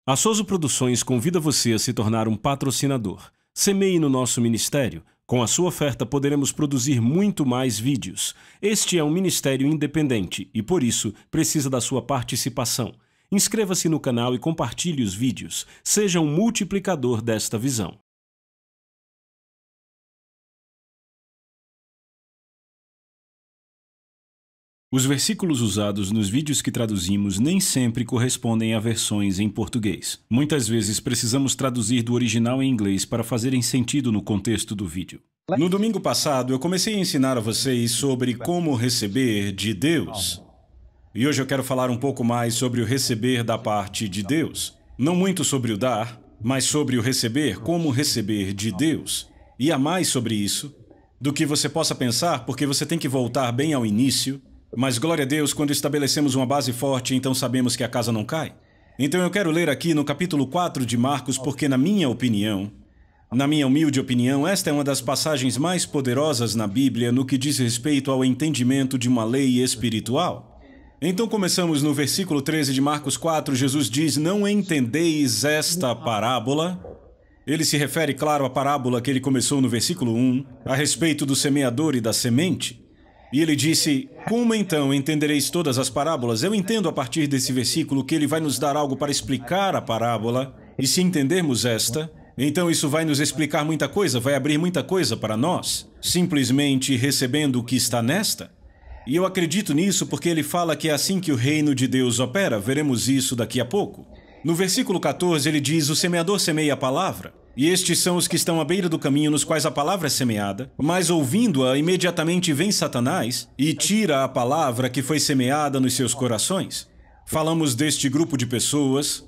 A Souza Produções convida você a se tornar um patrocinador. Semeie no nosso ministério. Com a sua oferta poderemos produzir muito mais vídeos. Este é um ministério independente e, por isso, precisa da sua participação. Inscreva-se no canal e compartilhe os vídeos. Seja um multiplicador desta visão. Os versículos usados nos vídeos que traduzimos nem sempre correspondem a versões em português. Muitas vezes precisamos traduzir do original em inglês para fazerem sentido no contexto do vídeo. No domingo passado, eu comecei a ensinar a vocês sobre como receber de Deus. E hoje eu quero falar um pouco mais sobre o receber da parte de Deus. Não muito sobre o dar, mas sobre o receber, como receber de Deus. E há mais sobre isso do que você possa pensar, porque você tem que voltar bem ao início. Mas, glória a Deus, quando estabelecemos uma base forte, então sabemos que a casa não cai. Então eu quero ler aqui no capítulo 4 de Marcos, porque na minha opinião, na minha humilde opinião, esta é uma das passagens mais poderosas na Bíblia no que diz respeito ao entendimento de uma lei espiritual. Então começamos no versículo 13 de Marcos 4, Jesus diz: "Não entendeis esta parábola?" Ele se refere, claro, à parábola que ele começou no versículo 1, a respeito do semeador e da semente. E ele disse: "Como então entendereis todas as parábolas?" Eu entendo a partir desse versículo que ele vai nos dar algo para explicar a parábola, e se entendermos esta, então isso vai nos explicar muita coisa, vai abrir muita coisa para nós, simplesmente recebendo o que está nesta. E eu acredito nisso porque ele fala que é assim que o reino de Deus opera, veremos isso daqui a pouco. No versículo 14 ele diz: "O semeador semeia a palavra. E estes são os que estão à beira do caminho, nos quais a palavra é semeada, mas ouvindo-a, imediatamente vem Satanás e tira a palavra que foi semeada nos seus corações." Falamos deste grupo de pessoas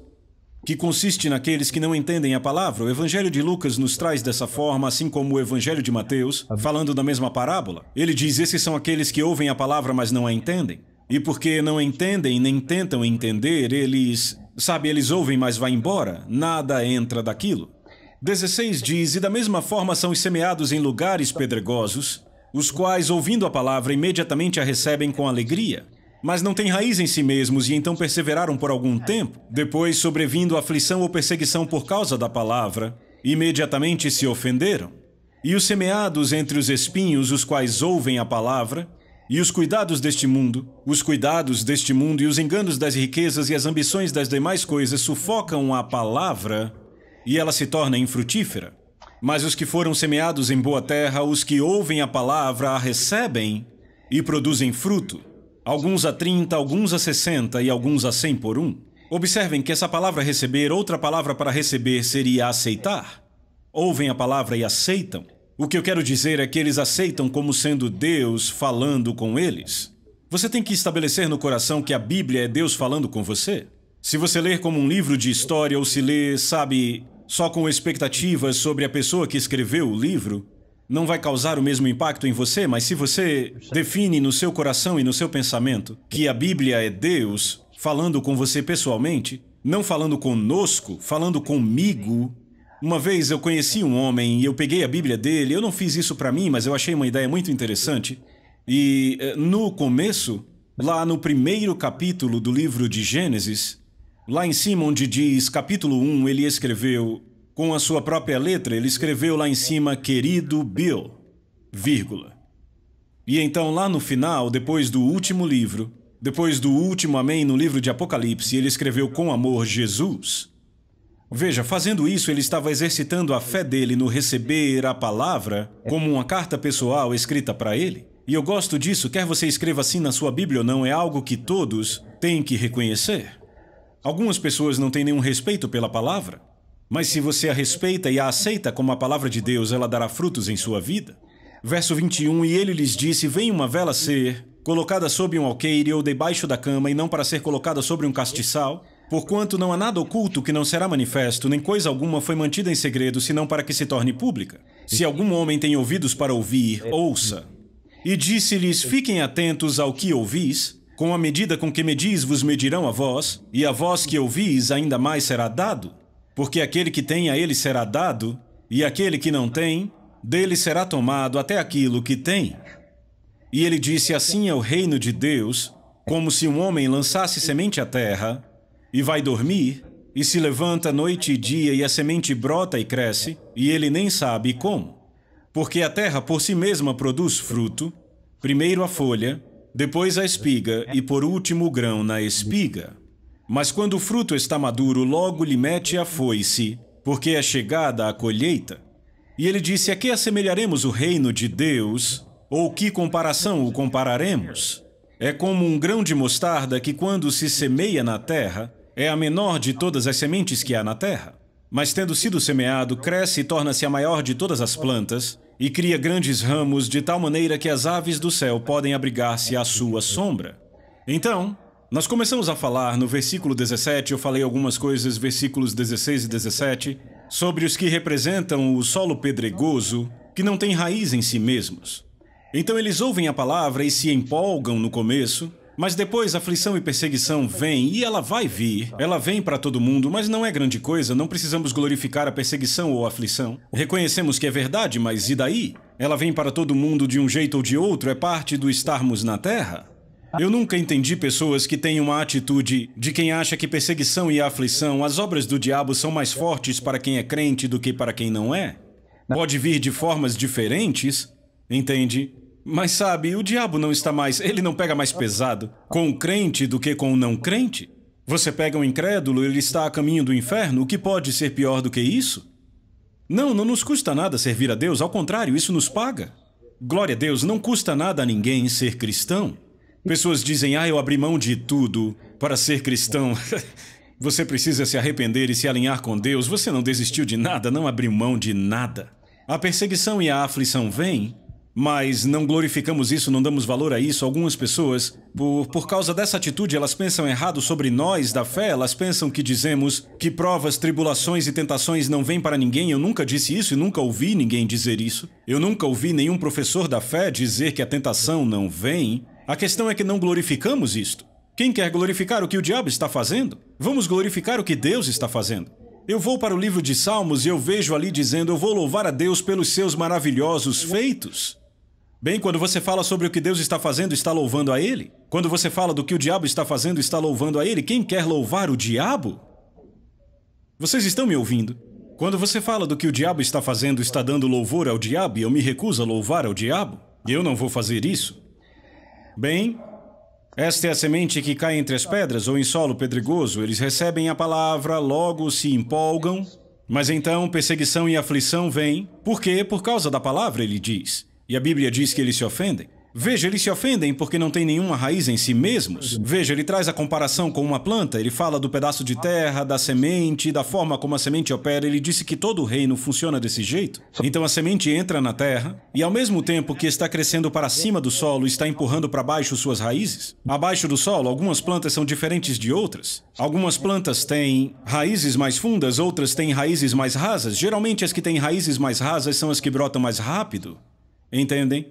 que consiste naqueles que não entendem a palavra. O Evangelho de Lucas nos traz dessa forma, assim como o Evangelho de Mateus, falando da mesma parábola. Ele diz: "Esses são aqueles que ouvem a palavra, mas não a entendem. E porque não entendem nem tentam entender, eles ouvem, mas vai embora. Nada entra daquilo." 16 diz: "E da mesma forma são os semeados em lugares pedregosos, os quais, ouvindo a palavra, imediatamente a recebem com alegria, mas não têm raiz em si mesmos e então perseveraram por algum tempo. Depois, sobrevindo aflição ou perseguição por causa da palavra, imediatamente se ofenderam. E os semeados entre os espinhos, os quais ouvem a palavra, e os cuidados deste mundo e os enganos das riquezas e as ambições das demais coisas sufocam a palavra, e ela se torna infrutífera. Mas os que foram semeados em boa terra, os que ouvem a palavra, a recebem e produzem fruto. Alguns a 30, alguns a 60 e alguns a 100 por um." Observem que essa palavra receber, outra palavra para receber seria aceitar. Ouvem a palavra e aceitam. O que eu quero dizer é que eles aceitam como sendo Deus falando com eles. Você tem que estabelecer no coração que a Bíblia é Deus falando com você. Se você ler como um livro de história ou se ler, só com expectativas sobre a pessoa que escreveu o livro, não vai causar o mesmo impacto em você, mas se você define no seu coração e no seu pensamento que a Bíblia é Deus falando com você pessoalmente, não falando conosco, falando comigo. Uma vez eu conheci um homem e eu peguei a Bíblia dele, eu não fiz isso para mim, mas eu achei uma ideia muito interessante. E no começo, lá no primeiro capítulo do livro de Gênesis, lá em cima onde diz capítulo 1, ele escreveu, com a sua própria letra, ele escreveu lá em cima, "Querido Bill, vírgula." E então lá no final, depois do último livro, depois do último amém no livro de Apocalipse, ele escreveu "Com amor, Jesus." Veja, fazendo isso, ele estava exercitando a fé dele no receber a palavra como uma carta pessoal escrita para ele. E eu gosto disso, quer você escreva assim na sua Bíblia ou não, é algo que todos têm que reconhecer. Algumas pessoas não têm nenhum respeito pela palavra, mas se você a respeita e a aceita como a palavra de Deus, ela dará frutos em sua vida. Verso 21, "E ele lhes disse, vem uma vela ser colocada sob um alqueire ou debaixo da cama, e não para ser colocada sobre um castiçal, porquanto não há nada oculto que não será manifesto, nem coisa alguma foi mantida em segredo, senão para que se torne pública. Se algum homem tem ouvidos para ouvir, ouça." E disse-lhes, "Fiquem atentos ao que ouvis, com a medida com que medis vos medirão a vós, e a vós que ouvis ainda mais será dado. Porque aquele que tem a ele será dado, e aquele que não tem, dele será tomado até aquilo que tem." E ele disse, "Assim é o reino de Deus, como se um homem lançasse semente à terra, e vai dormir, e se levanta noite e dia, e a semente brota e cresce, e ele nem sabe como. Porque a terra por si mesma produz fruto, primeiro a folha, depois a espiga, e por último o grão na espiga. Mas quando o fruto está maduro, logo lhe mete a foice, porque é chegada a colheita. E ele disse: a que assemelharemos o reino de Deus? Ou que comparação o compararemos? É como um grão de mostarda que, quando se semeia na terra, é a menor de todas as sementes que há na terra. Mas tendo sido semeado, cresce e torna-se a maior de todas as plantas, e cria grandes ramos, de tal maneira que as aves do céu podem abrigar-se à sua sombra. Então, nós começamos a falar no versículo 17, eu falei algumas coisas, versículos 16 e 17, sobre os que representam o solo pedregoso, que não tem raiz em si mesmos. Então eles ouvem a palavra e se empolgam no começo, mas depois aflição e perseguição vêm, e ela vai vir, ela vem para todo mundo, mas não é grande coisa, não precisamos glorificar a perseguição ou a aflição. Reconhecemos que é verdade, mas e daí? Ela vem para todo mundo de um jeito ou de outro, é parte do estarmos na terra. Eu nunca entendi pessoas que têm uma atitude de quem acha que perseguição e aflição, as obras do diabo são mais fortes para quem é crente do que para quem não é. Pode vir de formas diferentes, entende? Mas sabe, o diabo não está mais, ele não pega mais pesado com o crente do que com o não crente. Você pega um incrédulo, ele está a caminho do inferno, o que pode ser pior do que isso? Não nos custa nada servir a Deus, ao contrário, isso nos paga. Glória a Deus, não custa nada a ninguém ser cristão. Pessoas dizem: eu abri mão de tudo para ser cristão. Você precisa se arrepender e se alinhar com Deus, você não desistiu de nada, não abriu mão de nada. A perseguição e a aflição vêm, mas não glorificamos isso, não damos valor a isso. Algumas pessoas, por causa dessa atitude, elas pensam errado sobre nós da fé. Elas pensam que dizemos que provas, tribulações e tentações não vêm para ninguém. Eu nunca disse isso e nunca ouvi ninguém dizer isso. Eu nunca ouvi nenhum professor da fé dizer que a tentação não vem. A questão é que não glorificamos isto. Quem quer glorificar o que o diabo está fazendo? Vamos glorificar o que Deus está fazendo. Eu vou para o livro de Salmos e eu vejo ali dizendo: eu vou louvar a Deus pelos seus maravilhosos feitos. Bem, quando você fala sobre o que Deus está fazendo, está louvando a Ele. Quando você fala do que o diabo está fazendo, está louvando a Ele. Quem quer louvar o diabo? Vocês estão me ouvindo? Quando você fala do que o diabo está fazendo, está dando louvor ao diabo, e eu me recuso a louvar ao diabo. Eu não vou fazer isso. Bem, esta é a semente que cai entre as pedras ou em solo pedregoso. Eles recebem a palavra, logo se empolgam, mas então perseguição e aflição vêm. Por quê? Por causa da palavra, ele diz. E a Bíblia diz que eles se ofendem. Veja, eles se ofendem porque não têm nenhuma raiz em si mesmos. Veja, ele traz a comparação com uma planta, ele fala do pedaço de terra, da semente, da forma como a semente opera. Ele disse que todo o reino funciona desse jeito. Então a semente entra na terra e, ao mesmo tempo que está crescendo para cima do solo, está empurrando para baixo suas raízes. Abaixo do solo, algumas plantas são diferentes de outras. Algumas plantas têm raízes mais fundas, outras têm raízes mais rasas. Geralmente as que têm raízes mais rasas são as que brotam mais rápido. Entendem?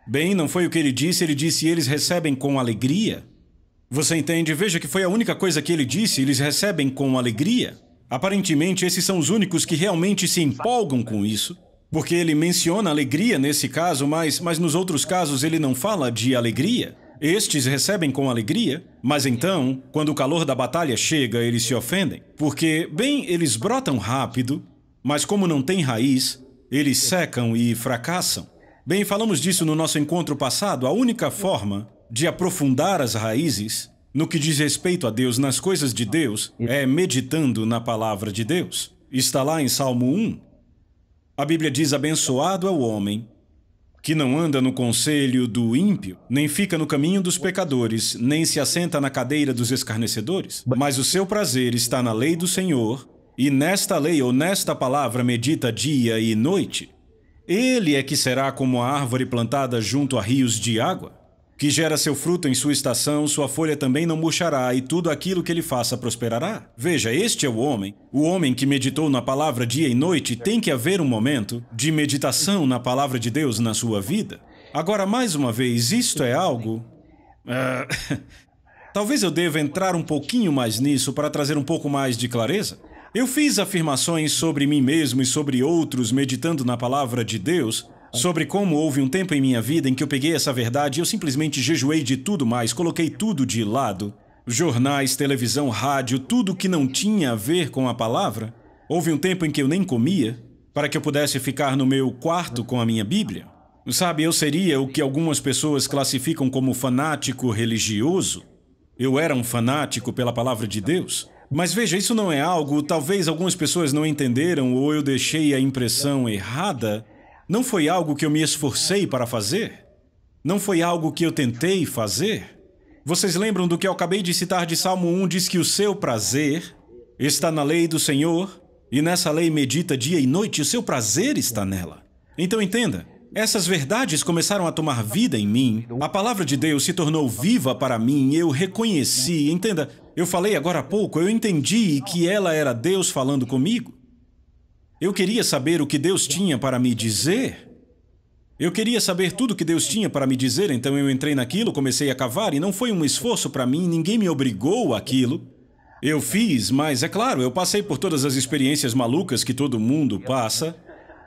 Bem, não foi o que ele disse eles recebem com alegria. Você entende? Veja que foi a única coisa que ele disse, eles recebem com alegria. Aparentemente, esses são os únicos que realmente se empolgam com isso, porque ele menciona alegria nesse caso, mas nos outros casos ele não fala de alegria. Estes recebem com alegria, mas então, quando o calor da batalha chega, eles se ofendem, porque, bem, eles brotam rápido, mas como não tem raiz, eles secam e fracassam. Bem, falamos disso no nosso encontro passado. A única forma de aprofundar as raízes no que diz respeito a Deus, nas coisas de Deus, é meditando na palavra de Deus. Está lá em Salmo 1. A Bíblia diz: abençoado é o homem que não anda no conselho do ímpio, nem fica no caminho dos pecadores, nem se assenta na cadeira dos escarnecedores. Mas o seu prazer está na lei do Senhor, e nesta lei ou nesta palavra medita dia e noite. Ele é que será como a árvore plantada junto a rios de água, que gera seu fruto em sua estação, sua folha também não murchará, e tudo aquilo que ele faça prosperará. Veja, este é o homem que meditou na palavra dia e noite. Tem que haver um momento de meditação na palavra de Deus na sua vida. Agora, mais uma vez, isto é algo... Talvez eu deva entrar um pouquinho mais nisso para trazer um pouco mais de clareza. Eu fiz afirmações sobre mim mesmo e sobre outros meditando na palavra de Deus, sobre como houve um tempo em minha vida em que eu peguei essa verdade e eu simplesmente jejuei de tudo mais, coloquei tudo de lado jornais, televisão, rádio, tudo que não tinha a ver com a palavra. Houve um tempo em que eu nem comia, para que eu pudesse ficar no meu quarto com a minha Bíblia. Sabe, eu seria o que algumas pessoas classificam como fanático religioso. Eu era um fanático pela palavra de Deus. Mas veja, isso não é algo, talvez algumas pessoas não entenderam ou eu deixei a impressão errada. Não foi algo que eu me esforcei para fazer. Não foi algo que eu tentei fazer. Vocês lembram do que eu acabei de citar de Salmo 1? Diz que o seu prazer está na lei do Senhor e nessa lei medita dia e noite, o seu prazer está nela. Então entenda, essas verdades começaram a tomar vida em mim, a palavra de Deus se tornou viva para mim, eu reconheci, entenda, eu falei agora há pouco, eu entendi que ela era Deus falando comigo. Eu queria saber o que Deus tinha para me dizer. Eu queria saber tudo o que Deus tinha para me dizer, então eu entrei naquilo, comecei a cavar e não foi um esforço para mim, ninguém me obrigou àquilo. Eu fiz, mas é claro, eu passei por todas as experiências malucas que todo mundo passa.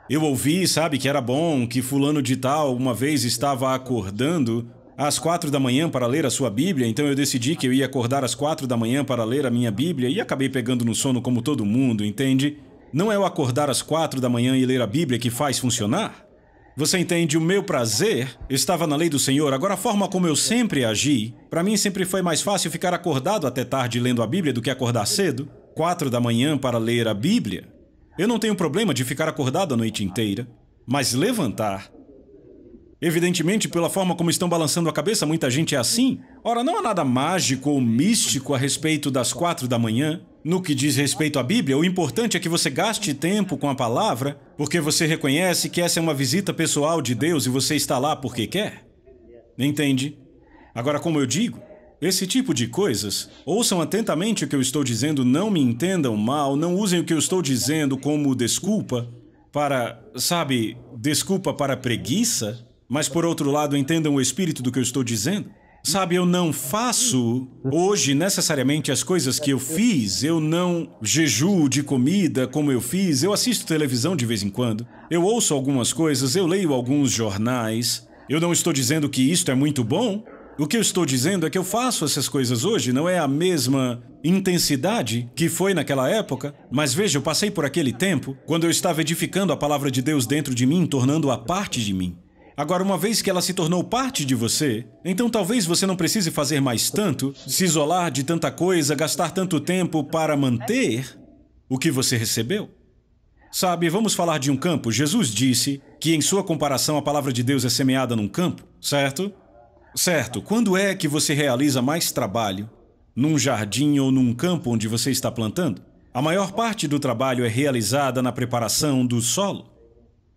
Eu ouvi, sabe, que era bom, que fulano de tal uma vez estava acordando às 4 da manhã para ler a sua Bíblia, então eu decidi que eu ia acordar às 4 da manhã para ler a minha Bíblia e acabei pegando no sono como todo mundo, entende? Não é o acordar às 4 da manhã e ler a Bíblia que faz funcionar. Você entende? O meu prazer estava na lei do Senhor. Agora, a forma como eu sempre agi, para mim sempre foi mais fácil ficar acordado até tarde lendo a Bíblia do que acordar cedo, 4 da manhã para ler a Bíblia. Eu não tenho problema de ficar acordado a noite inteira, mas levantar... Evidentemente, pela forma como estão balançando a cabeça, muita gente é assim. Ora, não há nada mágico ou místico a respeito das 4 da manhã. No que diz respeito à Bíblia, o importante é que você gaste tempo com a palavra, porque você reconhece que essa é uma visita pessoal de Deus e você está lá porque quer. Entende? Agora, como eu digo, esse tipo de coisas, ouçam atentamente o que eu estou dizendo, não me entendam mal, não usem o que eu estou dizendo como desculpa para, sabe, desculpa para preguiça. Mas, por outro lado, entendam o espírito do que eu estou dizendo. Sabe, eu não faço hoje necessariamente as coisas que eu fiz. Eu não jejuo de comida como eu fiz. Eu assisto televisão de vez em quando. Eu ouço algumas coisas, eu leio alguns jornais. Eu não estou dizendo que isto é muito bom. O que eu estou dizendo é que eu faço essas coisas hoje. Não é a mesma intensidade que foi naquela época. Mas veja, eu passei por aquele tempo quando eu estava edificando a palavra de Deus dentro de mim, tornando-a parte de mim. Agora, uma vez que ela se tornou parte de você, então talvez você não precise fazer mais tanto, se isolar de tanta coisa, gastar tanto tempo para manter o que você recebeu. Sabe, vamos falar de um campo. Jesus disse que em sua comparação a palavra de Deus é semeada num campo, certo? Certo. Quando é que você realiza mais trabalho? Num jardim ou num campo onde você está plantando? A maior parte do trabalho é realizada na preparação do solo.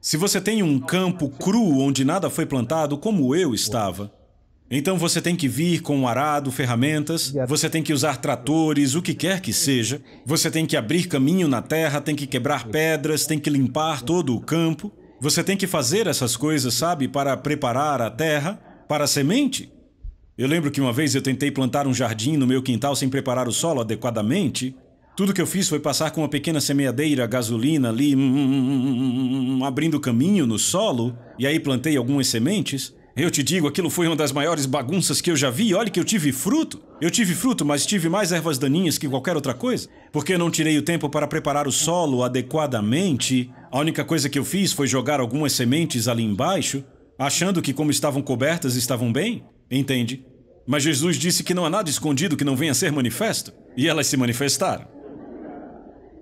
Se você tem um campo cru onde nada foi plantado, como eu estava, então você tem que vir com um arado, ferramentas, você tem que usar tratores, o que quer que seja, você tem que abrir caminho na terra, tem que quebrar pedras, tem que limpar todo o campo, você tem que fazer essas coisas, sabe, para preparar a terra para a semente. Eu lembro que uma vez eu tentei plantar um jardim no meu quintal sem preparar o solo adequadamente. Tudo que eu fiz foi passar com uma pequena semeadeira a gasolina ali, abrindo caminho no solo, e aí plantei algumas sementes. Eu te digo, aquilo foi uma das maiores bagunças que eu já vi. Olha que eu tive fruto. Eu tive fruto, mas tive mais ervas daninhas que qualquer outra coisa. Porque eu não tirei o tempo para preparar o solo adequadamente. A única coisa que eu fiz foi jogar algumas sementes ali embaixo, achando que como estavam cobertas, estavam bem. Entende? Mas Jesus disse que não há nada escondido que não venha a ser manifesto. E elas se manifestaram.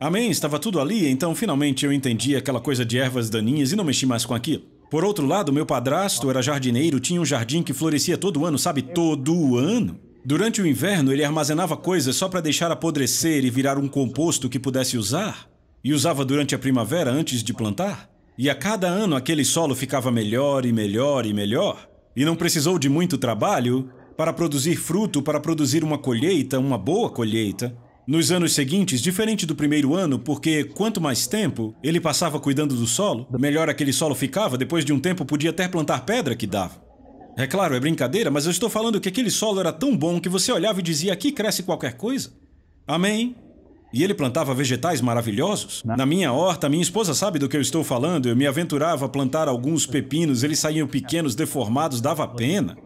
Amém? Estava tudo ali, então finalmente eu entendi aquela coisa de ervas daninhas e não mexi mais com aquilo. Por outro lado, meu padrasto era jardineiro, tinha um jardim que florescia todo ano, sabe? Todo ano. Durante o inverno, ele armazenava coisas só para deixar apodrecer e virar um composto que pudesse usar. E usava durante a primavera antes de plantar. E a cada ano aquele solo ficava melhor e melhor e melhor. E não precisou de muito trabalho para produzir fruto, para produzir uma colheita, uma boa colheita. Nos anos seguintes, diferente do primeiro ano, porque quanto mais tempo ele passava cuidando do solo, melhor aquele solo ficava, depois de um tempo podia até plantar pedra que dava. É claro, é brincadeira, mas eu estou falando que aquele solo era tão bom que você olhava e dizia, aqui cresce qualquer coisa. Amém? E ele plantava vegetais maravilhosos. Na minha horta, minha esposa sabe do que eu estou falando, eu me aventurava a plantar alguns pepinos, eles saíam pequenos, deformados, dava pena.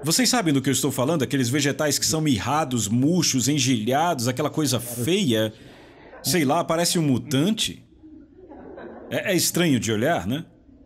Vocês sabem do que eu estou falando? Aqueles vegetais que são mirrados, murchos, engelhados, aquela coisa feia. Sei lá, parece um mutante. É estranho de olhar, né?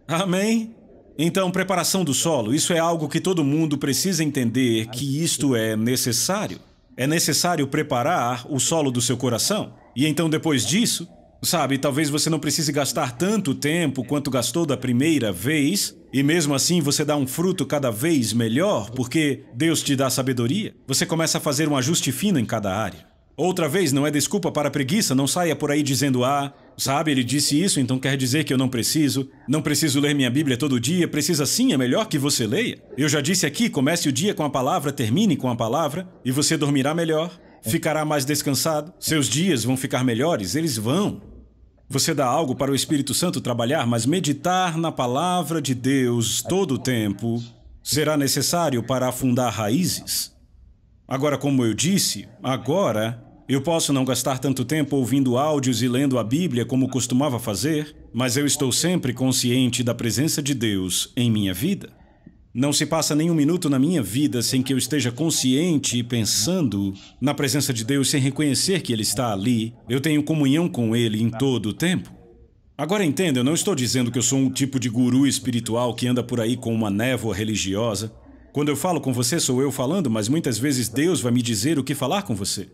Amém? Então, preparação do solo, isso é algo que todo mundo precisa entender que isto é necessário. É necessário preparar o solo do seu coração. E então, depois disso, sabe, talvez você não precise gastar tanto tempo quanto gastou da primeira vez, e mesmo assim você dá um fruto cada vez melhor, porque Deus te dá sabedoria. Você começa a fazer um ajuste fino em cada área. Outra vez, não é desculpa para a preguiça, não saia por aí dizendo, sabe, ele disse isso, então quer dizer que eu não preciso ler minha Bíblia todo dia, precisa sim, é melhor que você leia. Eu já disse aqui, comece o dia com a palavra, termine com a palavra, e você dormirá melhor, ficará mais descansado, seus dias vão ficar melhores, eles vão. Você dá algo para o Espírito Santo trabalhar, mas meditar na palavra de Deus todo o tempo será necessário para afundar raízes. Agora, como eu disse, eu posso não gastar tanto tempo ouvindo áudios e lendo a Bíblia como costumava fazer, mas eu estou sempre consciente da presença de Deus em minha vida. Não se passa nenhum minuto na minha vida sem que eu esteja consciente e pensando na presença de Deus, sem reconhecer que Ele está ali. Eu tenho comunhão com Ele em todo o tempo. Agora entenda, eu não estou dizendo que eu sou um tipo de guru espiritual que anda por aí com uma névoa religiosa. Quando eu falo com você, sou eu falando, mas muitas vezes Deus vai me dizer o que falar com você.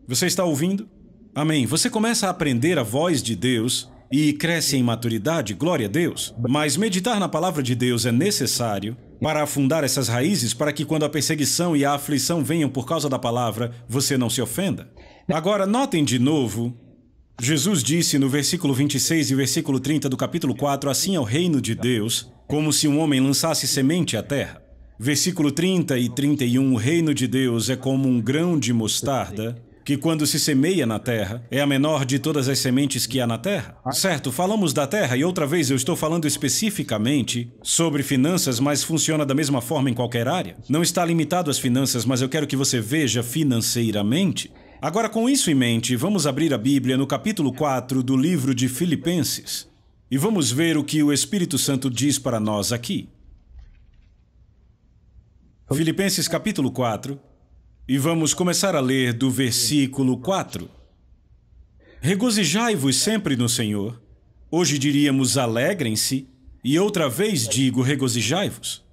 Você está ouvindo? Amém. Você começa a aprender a voz de Deus e cresce em maturidade, glória a Deus. Mas meditar na palavra de Deus é necessário para afundar essas raízes, para que quando a perseguição e a aflição venham por causa da palavra, você não se ofenda. Agora, notem de novo, Jesus disse no versículo 26 e versículo 30 do capítulo 4, assim é o reino de Deus, como se um homem lançasse semente à terra. Versículo 30 e 31, o reino de Deus é como um grão de mostarda, que quando se semeia na terra, é a menor de todas as sementes que há na terra. Certo, falamos da terra e outra vez eu estou falando especificamente sobre finanças, mas funciona da mesma forma em qualquer área. Não está limitado às finanças, mas eu quero que você veja financeiramente. Agora, com isso em mente, vamos abrir a Bíblia no capítulo 4 do livro de Filipenses e vamos ver o que o Espírito Santo diz para nós aqui. Filipenses capítulo 4, e vamos começar a ler do versículo 4. Regozijai-vos sempre no Senhor. Hoje diríamos alegrem-se, e outra vez digo regozijai-vos.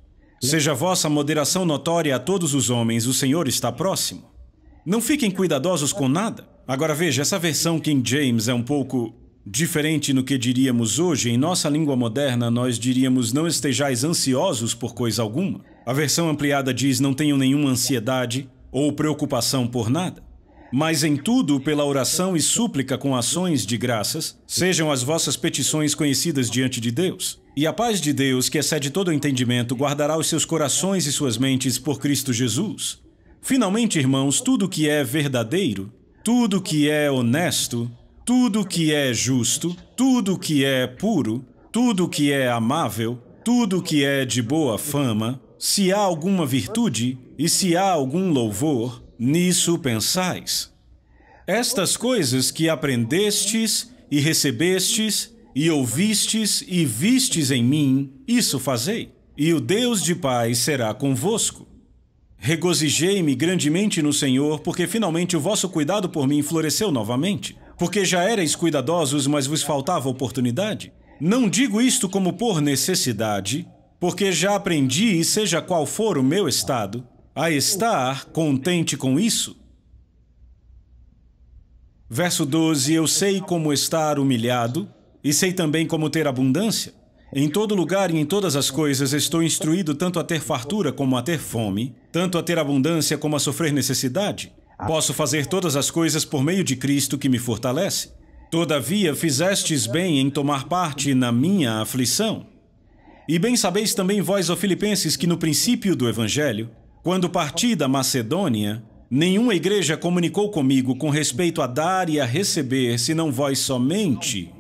Seja a vossa moderação notória a todos os homens, o Senhor está próximo. Não fiquem cuidadosos com nada. Agora veja, essa versão King James é um pouco diferente no que diríamos hoje. Em nossa língua moderna, nós diríamos não estejais ansiosos por coisa alguma. A versão ampliada diz não tenham nenhuma ansiedade ou preocupação por nada. Mas em tudo, pela oração e súplica com ações de graças, sejam as vossas petições conhecidas diante de Deus. E a paz de Deus, que excede todo o entendimento, guardará os seus corações e suas mentes por Cristo Jesus. Finalmente, irmãos, tudo que é verdadeiro, tudo que é honesto, tudo que é justo, tudo que é puro, tudo que é amável, tudo que é de boa fama, se há alguma virtude e se há algum louvor, nisso pensais. Estas coisas que aprendestes e recebestes e ouvistes e vistes em mim, isso fazei, e o Deus de paz será convosco. Regozijei-me grandemente no Senhor, porque finalmente o vosso cuidado por mim floresceu novamente. Porque já erais cuidadosos, mas vos faltava oportunidade. Não digo isto como por necessidade, porque já aprendi, e seja qual for o meu estado, a estar contente com isso. Verso 12, eu sei como estar humilhado, e sei também como ter abundância. Em todo lugar e em todas as coisas estou instruído tanto a ter fartura como a ter fome, tanto a ter abundância como a sofrer necessidade. Posso fazer todas as coisas por meio de Cristo que me fortalece. Todavia, fizestes bem em tomar parte na minha aflição. E bem sabeis também vós, ó Filipenses, que no princípio do Evangelho, quando parti da Macedônia, nenhuma igreja comunicou comigo com respeito a dar e a receber, senão vós somente.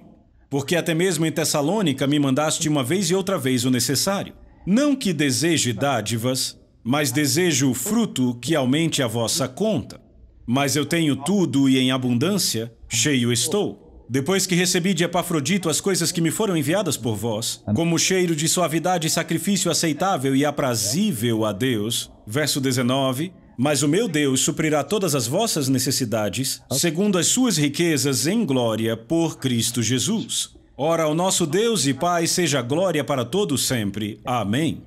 Porque até mesmo em Tessalônica me mandaste uma vez e outra vez o necessário. Não que deseje dádivas, mas desejo o fruto que aumente a vossa conta. Mas eu tenho tudo e em abundância, cheio estou. Depois que recebi de Epafrodito as coisas que me foram enviadas por vós, como cheiro de suavidade e sacrifício aceitável e aprazível a Deus. Verso 19. Mas o meu Deus suprirá todas as vossas necessidades, segundo as suas riquezas em glória, por Cristo Jesus. Ora, ao nosso Deus e Pai seja glória para todos sempre. Amém.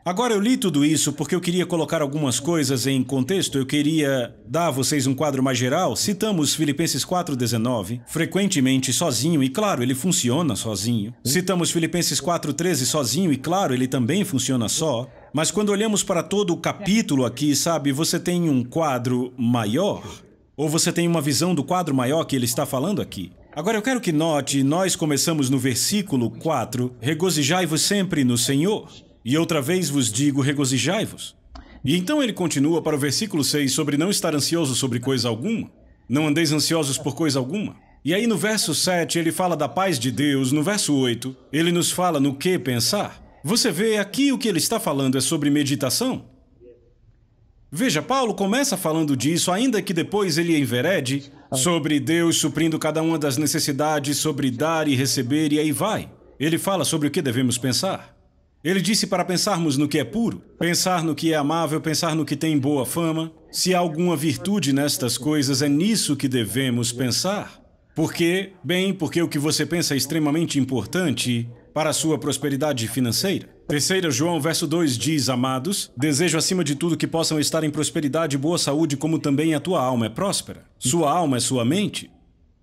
Agora eu li tudo isso porque eu queria colocar algumas coisas em contexto, eu queria dar a vocês um quadro mais geral. Citamos Filipenses 4,19, frequentemente sozinho, e claro, ele funciona sozinho. Citamos Filipenses 4,13 sozinho, e claro, ele também funciona só. Mas quando olhamos para todo o capítulo aqui, sabe, você tem um quadro maior, ou você tem uma visão do quadro maior que ele está falando aqui. Agora eu quero que note, nós começamos no versículo 4, regozijai-vos sempre no Senhor. E outra vez vos digo, regozijai-vos. E então ele continua para o versículo 6 sobre não estar ansioso sobre coisa alguma. Não andeis ansiosos por coisa alguma. E aí no verso 7 ele fala da paz de Deus. No verso 8 ele nos fala no que pensar. Você vê aqui o que ele está falando é sobre meditação. Veja, Paulo começa falando disso, ainda que depois ele enverede sobre Deus suprindo cada uma das necessidades, sobre dar e receber, e aí vai. Ele fala sobre o que devemos pensar. Ele disse para pensarmos no que é puro, pensar no que é amável, pensar no que tem boa fama. Se há alguma virtude nestas coisas, é nisso que devemos pensar. Por quê? Bem, porque o que você pensa é extremamente importante para a sua prosperidade financeira. 3 João, verso 2 diz, amados, desejo acima de tudo que possam estar em prosperidade e boa saúde, como também a tua alma é próspera. Sua alma é sua mente,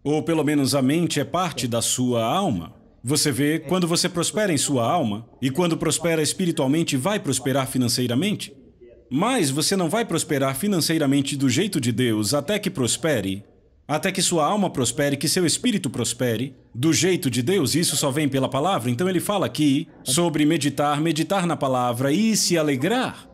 ou pelo menos a mente é parte da sua alma. Você vê, quando você prospera em sua alma, e quando prospera espiritualmente, vai prosperar financeiramente. Mas você não vai prosperar financeiramente do jeito de Deus até que prospere, até que sua alma prospere, que seu espírito prospere, do jeito de Deus. Isso só vem pela palavra. Então ele fala aqui sobre meditar, meditar na palavra e se alegrar.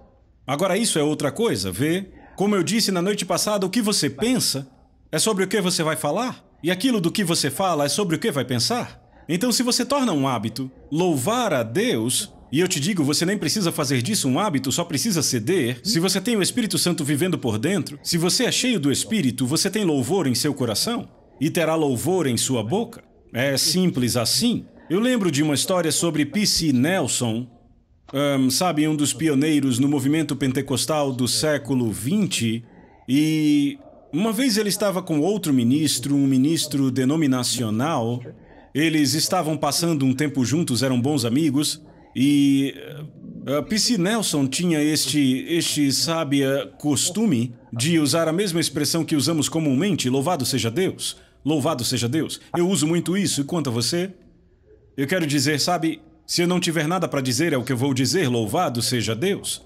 Agora isso é outra coisa, vê? Como eu disse na noite passada, o que você pensa é sobre o que você vai falar. E aquilo do que você fala é sobre o que vai pensar. Então, se você torna um hábito louvar a Deus, e eu te digo, você nem precisa fazer disso um hábito, só precisa ceder. Se você tem o Espírito Santo vivendo por dentro, se você é cheio do Espírito, você tem louvor em seu coração e terá louvor em sua boca. É simples assim. Eu lembro de uma história sobre P.C. Nelson, sabe, um dos pioneiros no movimento pentecostal do século XX, e uma vez ele estava com outro ministro, um ministro denominacional. Eles estavam passando um tempo juntos, eram bons amigos, e P.C. Nelson tinha sabe, costume de usar a mesma expressão que usamos comumente, louvado seja Deus, louvado seja Deus. Eu uso muito isso, e quanto a você? Eu quero dizer, sabe, se eu não tiver nada para dizer é o que eu vou dizer, louvado seja Deus,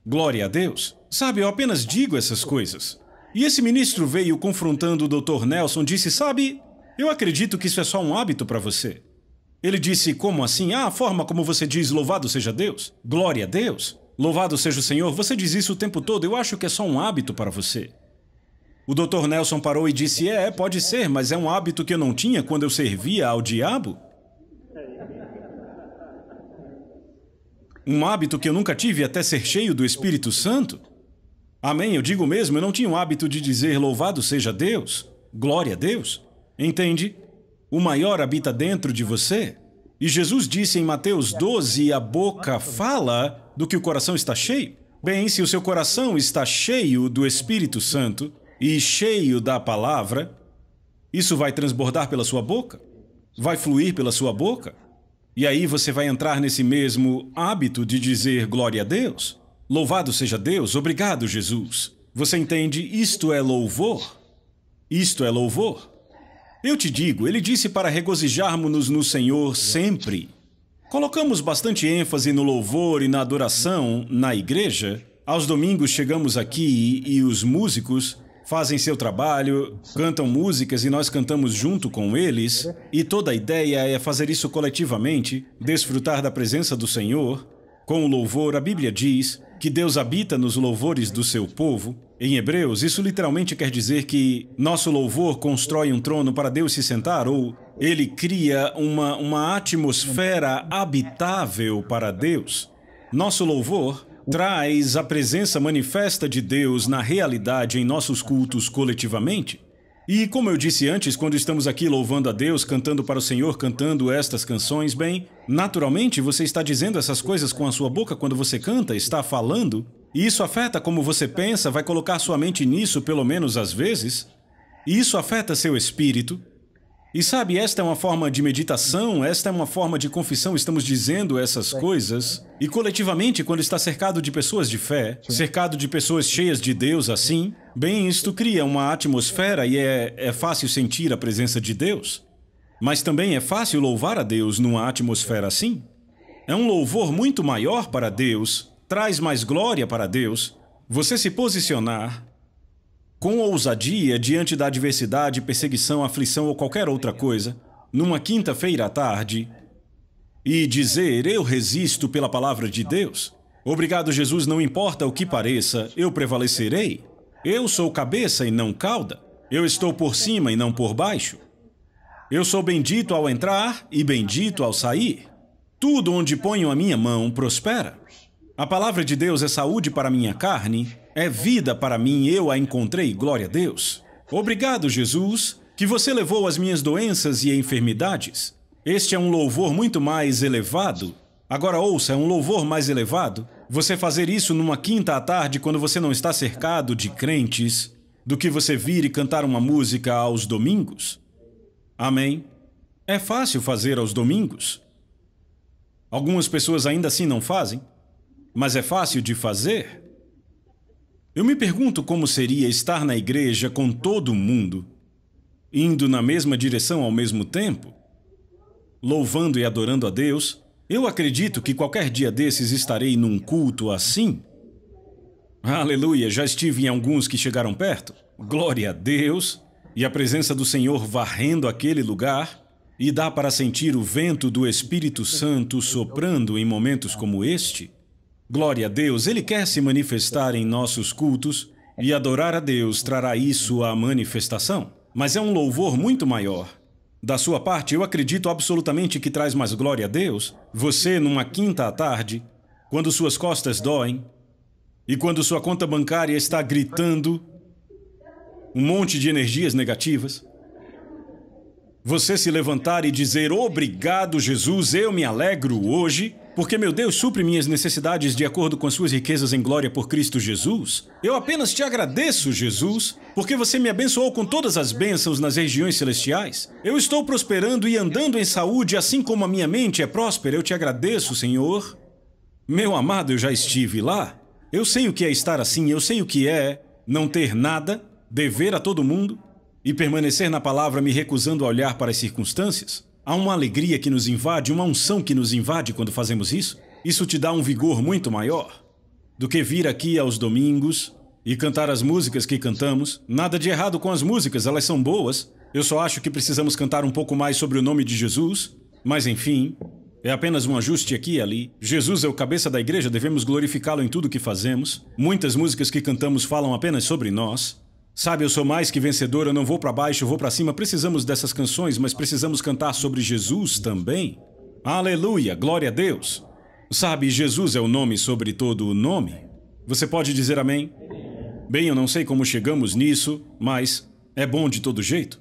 glória a Deus. Sabe, eu apenas digo essas coisas. E esse ministro veio confrontando o Dr. Nelson, disse, sabe, eu acredito que isso é só um hábito para você. Ele disse, como assim? Ah, a forma como você diz louvado seja Deus, glória a Deus, louvado seja o Senhor, você diz isso o tempo todo, eu acho que é só um hábito para você. O Dr. Nelson parou e disse, pode ser, mas é um hábito que eu não tinha quando eu servia ao diabo? Um hábito que eu nunca tive até ser cheio do Espírito Santo? Amém, eu digo mesmo, eu não tinha o hábito de dizer louvado seja Deus, glória a Deus. Entende? O maior habita dentro de você. E Jesus disse em Mateus 12, a boca fala do que o coração está cheio. Bem, se o seu coração está cheio do Espírito Santo e cheio da palavra, isso vai transbordar pela sua boca, vai fluir pela sua boca. E aí você vai entrar nesse mesmo hábito de dizer glória a Deus. Louvado seja Deus, obrigado Jesus. Você entende? Isto é louvor. Isto é louvor. Eu te digo, ele disse para regozijarmos-nos no Senhor sempre. Colocamos bastante ênfase no louvor e na adoração na igreja. Aos domingos chegamos aqui e os músicos fazem seu trabalho, cantam músicas e nós cantamos junto com eles. E toda a ideia é fazer isso coletivamente, desfrutar da presença do Senhor. Com o louvor, a Bíblia diz que Deus habita nos louvores do seu povo. Em Hebreus, isso literalmente quer dizer que nosso louvor constrói um trono para Deus se sentar, ou ele cria uma atmosfera habitável para Deus. Nosso louvor traz a presença manifesta de Deus na realidade em nossos cultos coletivamente. E como eu disse antes, quando estamos aqui louvando a Deus, cantando para o Senhor, cantando estas canções, bem, naturalmente você está dizendo essas coisas com a sua boca quando você canta, está falando, e isso afeta como você pensa, vai colocar sua mente nisso pelo menos às vezes, e isso afeta seu espírito. E sabe, esta é uma forma de meditação, esta é uma forma de confissão, estamos dizendo essas coisas. E coletivamente, quando está cercado de pessoas de fé, cercado de pessoas cheias de Deus assim, bem, isto cria uma atmosfera e é fácil sentir a presença de Deus. Mas também é fácil louvar a Deus numa atmosfera assim. É um louvor muito maior para Deus, traz mais glória para Deus. Você se posicionar com ousadia diante da adversidade, perseguição, aflição ou qualquer outra coisa, numa quinta-feira à tarde, e dizer, eu resisto pela palavra de Deus. Obrigado, Jesus, não importa o que pareça, eu prevalecerei. Eu sou cabeça e não cauda. Eu estou por cima e não por baixo. Eu sou bendito ao entrar e bendito ao sair. Tudo onde ponho a minha mão prospera. A palavra de Deus é saúde para minha carne, é vida para mim, eu a encontrei, glória a Deus. Obrigado, Jesus, que você levou as minhas doenças e enfermidades. Este é um louvor muito mais elevado. Agora ouça, é um louvor mais elevado você fazer isso numa quinta à tarde quando você não está cercado de crentes, do que você vir e cantar uma música aos domingos. Amém? É fácil fazer aos domingos. Algumas pessoas ainda assim não fazem. Mas é fácil de fazer. Eu me pergunto como seria estar na igreja com todo mundo, indo na mesma direção ao mesmo tempo, louvando e adorando a Deus. Eu acredito que qualquer dia desses estarei num culto assim. Aleluia, já estive em alguns que chegaram perto. Glória a Deus. E a presença do Senhor varrendo aquele lugar. E dá para sentir o vento do Espírito Santo soprando em momentos como este. Glória a Deus, Ele quer se manifestar em nossos cultos e adorar a Deus trará isso à manifestação. Mas é um louvor muito maior. Da sua parte, eu acredito absolutamente que traz mais glória a Deus. Você, numa quinta à tarde, quando suas costas doem e quando sua conta bancária está gritando um monte de energias negativas, você se levantar e dizer, obrigado, Jesus, eu me alegro hoje, porque meu Deus supre minhas necessidades de acordo com as suas riquezas em glória por Cristo Jesus. Eu apenas te agradeço, Jesus, porque você me abençoou com todas as bênçãos nas regiões celestiais. Eu estou prosperando e andando em saúde, assim como a minha mente é próspera. Eu te agradeço, Senhor. Meu amado, eu já estive lá. Eu sei o que é estar assim, eu sei o que é não ter nada, dever a todo mundo e permanecer na palavra me recusando a olhar para as circunstâncias. Há uma alegria que nos invade, uma unção que nos invade quando fazemos isso. Isso te dá um vigor muito maior do que vir aqui aos domingos e cantar as músicas que cantamos. Nada de errado com as músicas, elas são boas. Eu só acho que precisamos cantar um pouco mais sobre o nome de Jesus. Mas enfim, é apenas um ajuste aqui e ali. Jesus é o cabeça da igreja, devemos glorificá-lo em tudo que fazemos. Muitas músicas que cantamos falam apenas sobre nós. Sabe, eu sou mais que vencedor, eu não vou para baixo, eu vou para cima. Precisamos dessas canções, mas precisamos cantar sobre Jesus também. Aleluia, glória a Deus. Sabe, Jesus é o nome sobre todo o nome. Você pode dizer amém? Bem, eu não sei como chegamos nisso, mas é bom de todo jeito.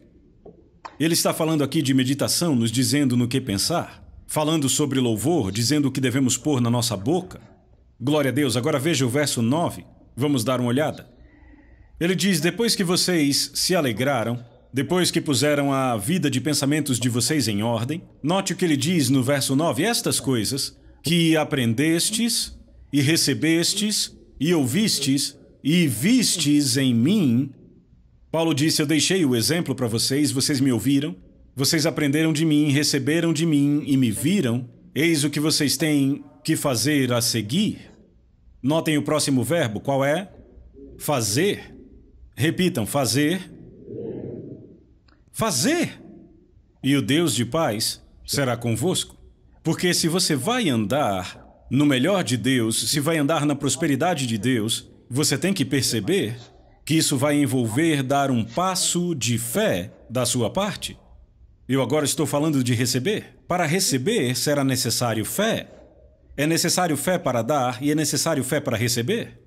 Ele está falando aqui de meditação, nos dizendo no que pensar. Falando sobre louvor, dizendo o que devemos pôr na nossa boca. Glória a Deus, agora veja o verso 9. Vamos dar uma olhada. Ele diz, depois que vocês se alegraram, depois que puseram a vida de pensamentos de vocês em ordem, note o que ele diz no verso 9, estas coisas que aprendestes e recebestes e ouvistes e vistes em mim. Paulo disse, eu deixei o exemplo para vocês, vocês me ouviram, vocês aprenderam de mim, receberam de mim e me viram, eis o que vocês têm que fazer a seguir. Notem o próximo verbo, qual é? Fazer. Repitam, fazer. Fazer! E o Deus de paz será convosco. Porque se você vai andar no melhor de Deus, se vai andar na prosperidade de Deus, você tem que perceber que isso vai envolver dar um passo de fé da sua parte. Eu agora estou falando de receber. Para receber, será necessário fé. É necessário fé para dar e é necessário fé para receber.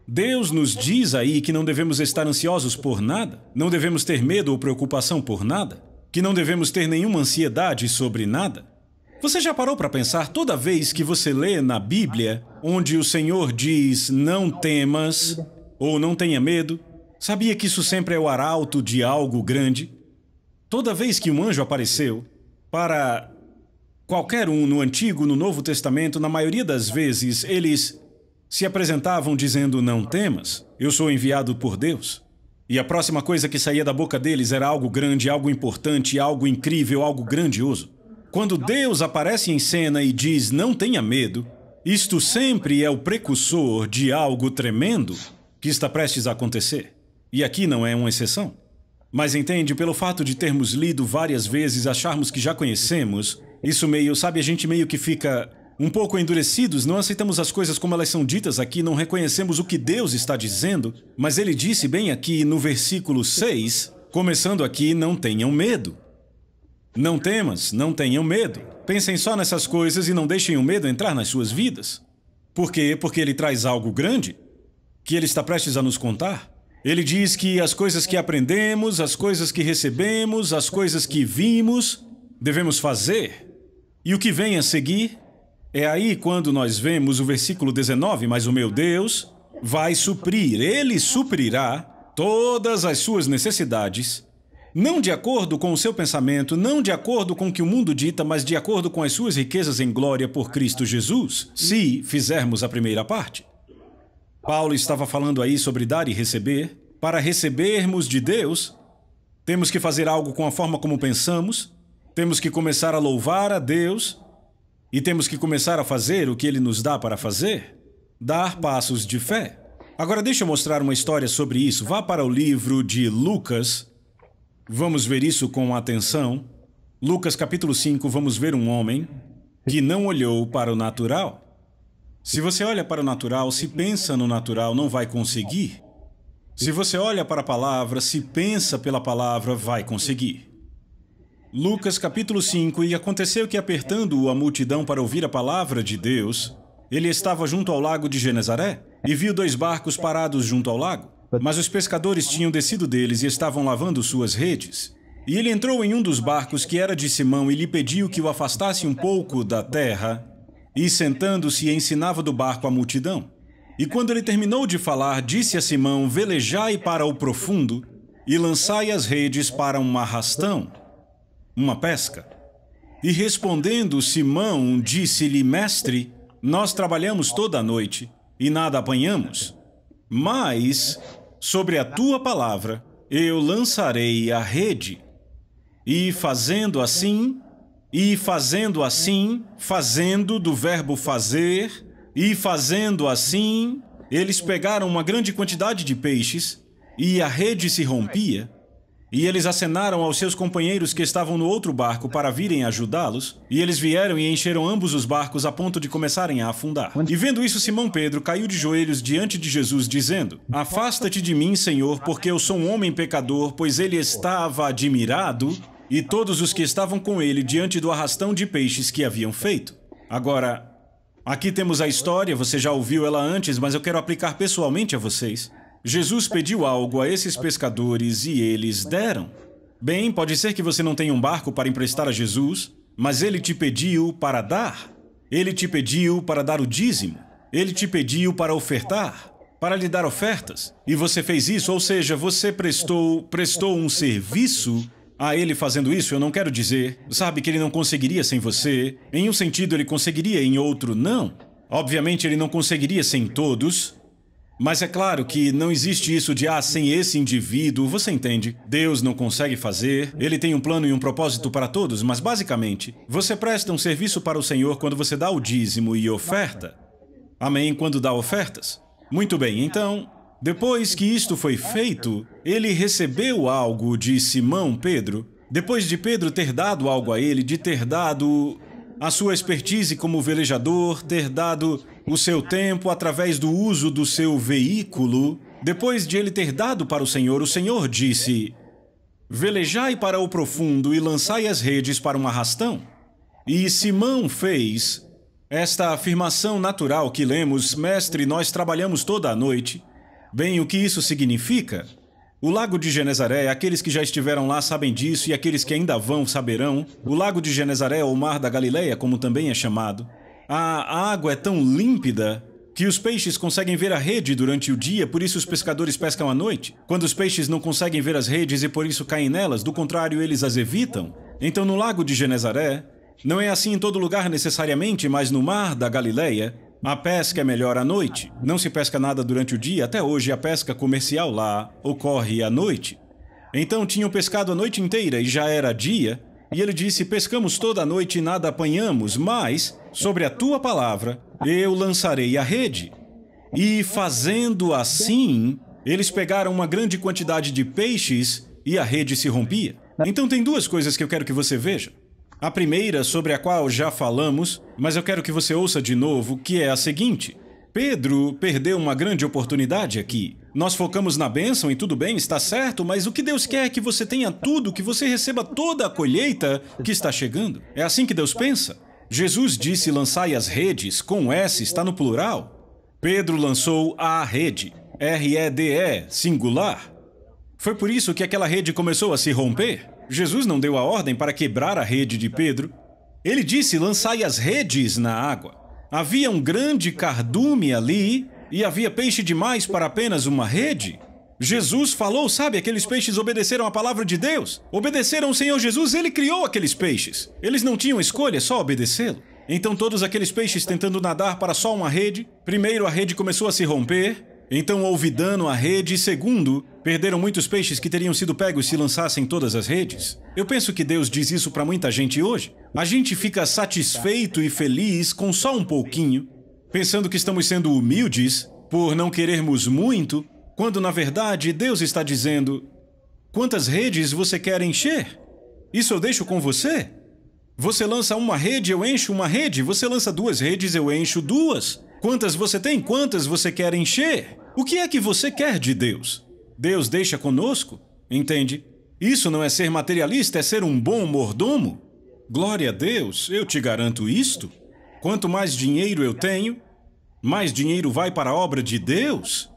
Deus nos diz aí que não devemos estar ansiosos por nada, não devemos ter medo ou preocupação por nada, que não devemos ter nenhuma ansiedade sobre nada. Você já parou para pensar toda vez que você lê na Bíblia, onde o Senhor diz não temas ou não tenha medo? Sabia que isso sempre é o arauto de algo grande? Toda vez que um anjo apareceu, para qualquer um no Antigo, no Novo Testamento, na maioria das vezes, eles se apresentavam dizendo não temas, eu sou enviado por Deus. E a próxima coisa que saía da boca deles era algo grande, algo importante, algo incrível, algo grandioso. Quando Deus aparece em cena e diz não tenha medo, isto sempre é o precursor de algo tremendo que está prestes a acontecer. E aqui não é uma exceção. Mas entende, pelo fato de termos lido várias vezes, acharmos que já conhecemos, isso meio, sabe, a gente meio que fica um pouco endurecidos, não aceitamos as coisas como elas são ditas aqui, não reconhecemos o que Deus está dizendo, mas ele disse bem aqui no versículo 6, começando aqui, não tenham medo. Não temas, não tenham medo. Pensem só nessas coisas e não deixem o medo entrar nas suas vidas. Por quê? Porque ele traz algo grande que ele está prestes a nos contar. Ele diz que as coisas que aprendemos, as coisas que recebemos, as coisas que vimos, devemos fazer. E o que vem a seguir é aí quando nós vemos o versículo 19, mas o meu Deus vai suprir, ele suprirá todas as suas necessidades, não de acordo com o seu pensamento, não de acordo com o que o mundo dita, mas de acordo com as suas riquezas em glória por Cristo Jesus, se fizermos a primeira parte. Paulo estava falando aí sobre dar e receber. Para recebermos de Deus, temos que fazer algo com a forma como pensamos, temos que começar a louvar a Deus e temos que começar a fazer o que Ele nos dá para fazer, dar passos de fé. Agora deixa eu mostrar uma história sobre isso. Vá para o livro de Lucas. Vamos ver isso com atenção. Lucas capítulo 5, vamos ver um homem que não olhou para o natural. Se você olha para o natural, se pensa no natural, não vai conseguir. Se você olha para a palavra, se pensa pela palavra, vai conseguir. Lucas capítulo 5, e aconteceu que apertando-o a multidão para ouvir a palavra de Deus, ele estava junto ao lago de Genezaré e viu 2 barcos parados junto ao lago. Mas os pescadores tinham descido deles e estavam lavando suas redes. E ele entrou em um dos barcos que era de Simão e lhe pediu que o afastasse um pouco da terra, e sentando-se ensinava do barco a multidão. E quando ele terminou de falar, disse a Simão, velejai para o profundo e lançai as redes para um arrastão, uma pesca. E respondendo Simão, disse-lhe, mestre, nós trabalhamos toda a noite e nada apanhamos, mas sobre a tua palavra eu lançarei a rede. E fazendo assim, fazendo do verbo fazer, e fazendo assim, eles pegaram uma grande quantidade de peixes, e a rede se rompia, e eles acenaram aos seus companheiros que estavam no outro barco para virem ajudá-los, e eles vieram e encheram ambos os barcos a ponto de começarem a afundar. E vendo isso, Simão Pedro caiu de joelhos diante de Jesus, dizendo, afasta-te de mim, Senhor, porque eu sou um homem pecador, pois ele estava admirado, e todos os que estavam com ele diante do arrastão de peixes que haviam feito. Agora, aqui temos a história, você já ouviu ela antes, mas eu quero aplicar pessoalmente a vocês. Jesus pediu algo a esses pescadores e eles deram. Bem, pode ser que você não tenha um barco para emprestar a Jesus, mas ele te pediu para dar. Ele te pediu para dar o dízimo. Ele te pediu para ofertar, para lhe dar ofertas. E você fez isso, ou seja, você prestou um serviço a ele fazendo isso. Eu não quero dizer, sabe, que ele não conseguiria sem você. Em um sentido ele conseguiria, em outro não. Obviamente ele não conseguiria sem todos. Mas é claro que não existe isso de, sem esse indivíduo, você entende? Deus não consegue fazer, ele tem um plano e um propósito para todos, mas basicamente, você presta um serviço para o Senhor quando você dá o dízimo e oferta. Amém? Quando dá ofertas. Muito bem, então, depois que isto foi feito, ele recebeu algo de Simão Pedro, depois de Pedro ter dado algo a ele, de ter dado a sua expertise como velejador, ter dado o seu tempo através do uso do seu veículo. Depois de ele ter dado para o Senhor disse, velejai para o profundo e lançai as redes para um arrastão. E Simão fez esta afirmação natural que lemos, mestre, nós trabalhamos toda a noite Bem, o que isso significa? O Lago de Genezaré, aqueles que já estiveram lá sabem disso e aqueles que ainda vão saberão. O Lago de Genezaré, ou Mar da Galileia, como também é chamado. A água é tão límpida que os peixes conseguem ver a rede durante o dia, por isso os pescadores pescam à noite. Quando os peixes não conseguem ver as redes e por isso caem nelas, do contrário, eles as evitam. Então, no Lago de Genezaré, não é assim em todo lugar necessariamente, mas no Mar da Galileia, a pesca é melhor à noite. Não se pesca nada durante o dia. Até hoje, a pesca comercial lá ocorre à noite. Então, tinham pescado a noite inteira e já era dia. E ele disse, pescamos toda a noite e nada apanhamos, mas, sobre a tua palavra, eu lançarei a rede. E fazendo assim, eles pegaram uma grande quantidade de peixes e a rede se rompia. Então tem duas coisas que eu quero que você veja. A primeira, sobre a qual já falamos, mas eu quero que você ouça de novo, que é a seguinte. Pedro perdeu uma grande oportunidade aqui. Nós focamos na bênção e tudo bem, está certo, mas o que Deus quer é que você tenha tudo, que você receba toda a colheita que está chegando. É assim que Deus pensa. Jesus disse lançai as redes, com S está no plural. Pedro lançou a rede, R-E-D-E, singular. Foi por isso que aquela rede começou a se romper. Jesus não deu a ordem para quebrar a rede de Pedro. Ele disse, lançai as redes na água. Havia um grande cardume ali e havia peixe demais para apenas uma rede. Jesus falou, sabe, aqueles peixes obedeceram a palavra de Deus. Obedeceram o Senhor Jesus, Ele criou aqueles peixes. Eles não tinham escolha, só obedecê-lo. Então todos aqueles peixes tentando nadar para só uma rede. Primeiro, a rede começou a se romper. Então houve dano à rede. Segundo, perderam muitos peixes que teriam sido pegos se lançassem todas as redes. Eu penso que Deus diz isso para muita gente hoje. A gente fica satisfeito e feliz com só um pouquinho, pensando que estamos sendo humildes por não querermos muito, quando na verdade Deus está dizendo, quantas redes você quer encher? Isso eu deixo com você. Você lança uma rede, eu encho uma rede. Você lança duas redes, eu encho duas. Quantas você tem? Quantas você quer encher? O que é que você quer de Deus? Deus deixa conosco? Entende? Isso não é ser materialista, é ser um bom mordomo. Glória a Deus, eu te garanto isto. Quanto mais dinheiro eu tenho, mais dinheiro vai para a obra de Deus.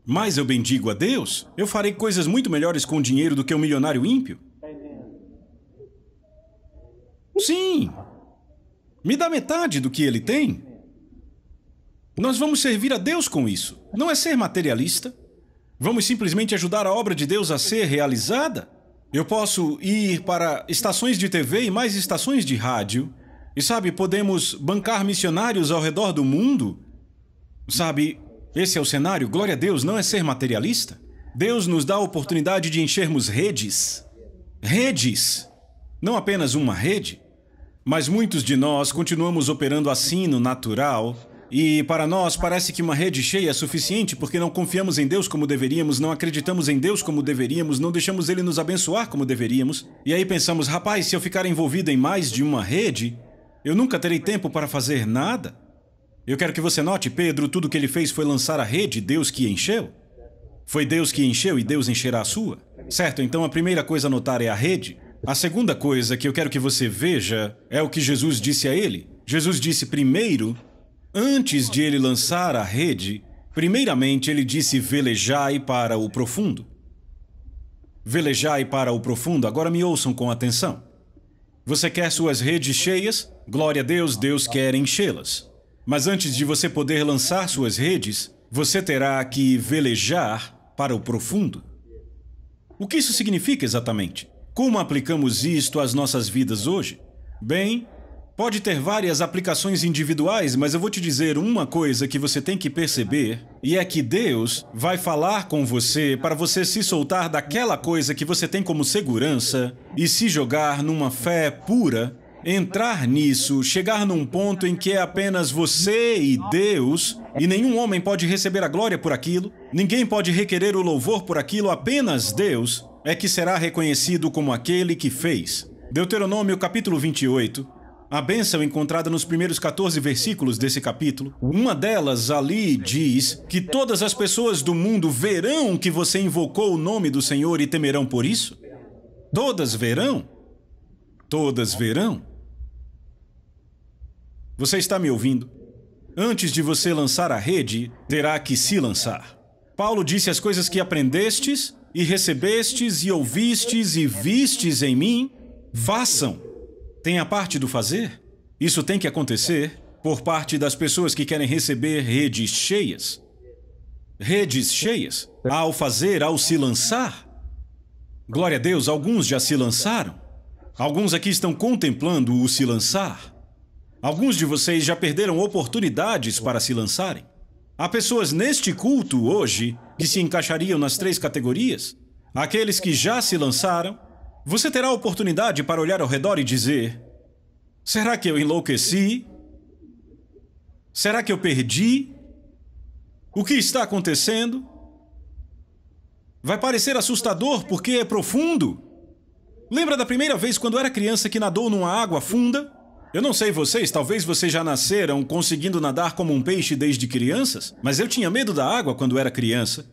Mais eu bendigo a Deus. Eu farei coisas muito melhores com o dinheiro do que um milionário ímpio. Sim. Me dá metade do que ele tem. Nós vamos servir a Deus com isso. Não é ser materialista. Vamos simplesmente ajudar a obra de Deus a ser realizada. Eu posso ir para estações de TV e mais estações de rádio. E sabe, podemos bancar missionários ao redor do mundo. Sabe, esse é o cenário. Glória a Deus, não é ser materialista. Deus nos dá a oportunidade de enchermos redes. Redes. Não apenas uma rede. Mas muitos de nós continuamos operando assim no natural. E para nós parece que uma rede cheia é suficiente porque não confiamos em Deus como deveríamos, não acreditamos em Deus como deveríamos, não deixamos Ele nos abençoar como deveríamos. E aí pensamos, rapaz, se eu ficar envolvido em mais de uma rede, eu nunca terei tempo para fazer nada. Eu quero que você note, Pedro, tudo que ele fez foi lançar a rede, Deus que encheu. Foi Deus que encheu e Deus encherá a sua. Certo, então a primeira coisa a notar é a rede. A segunda coisa que eu quero que você veja é o que Jesus disse a ele. Jesus disse primeiro, antes de ele lançar a rede, primeiramente ele disse velejai para o profundo. Velejai para o profundo, agora me ouçam com atenção. Você quer suas redes cheias? Glória a Deus, Deus quer enchê-las. Mas antes de você poder lançar suas redes, você terá que velejar para o profundo. O que isso significa exatamente? Como aplicamos isto às nossas vidas hoje? Bem, pode ter várias aplicações individuais, mas eu vou te dizer uma coisa que você tem que perceber, e é que Deus vai falar com você para você se soltar daquela coisa que você tem como segurança e se jogar numa fé pura, entrar nisso, chegar num ponto em que é apenas você e Deus, e nenhum homem pode receber a glória por aquilo, ninguém pode requerer o louvor por aquilo, apenas Deus é que será reconhecido como aquele que fez. Deuteronômio capítulo 28, a bênção encontrada nos primeiros 14 versículos desse capítulo, uma delas ali diz que todas as pessoas do mundo verão que você invocou o nome do Senhor e temerão por isso? Todas verão? Todas verão? Você está me ouvindo? Antes de você lançar a rede, terá que se lançar. Paulo disse: as coisas que aprendestes, e recebestes, e ouvistes, e vistes em mim, façam. Tem a parte do fazer. Isso tem que acontecer por parte das pessoas que querem receber redes cheias. Redes cheias. Ao fazer, ao se lançar. Glória a Deus, alguns já se lançaram. Alguns aqui estão contemplando o se lançar. Alguns de vocês já perderam oportunidades para se lançarem. Há pessoas neste culto hoje que se encaixariam nas 3 categorias. Aqueles que já se lançaram. Você terá a oportunidade para olhar ao redor e dizer: será que eu enlouqueci? Será que eu perdi? O que está acontecendo? Vai parecer assustador porque é profundo. Lembra da primeira vez quando era criança que nadou numa água funda? Eu não sei vocês, talvez vocês já nasceram conseguindo nadar como um peixe desde crianças, mas eu tinha medo da água quando era criança.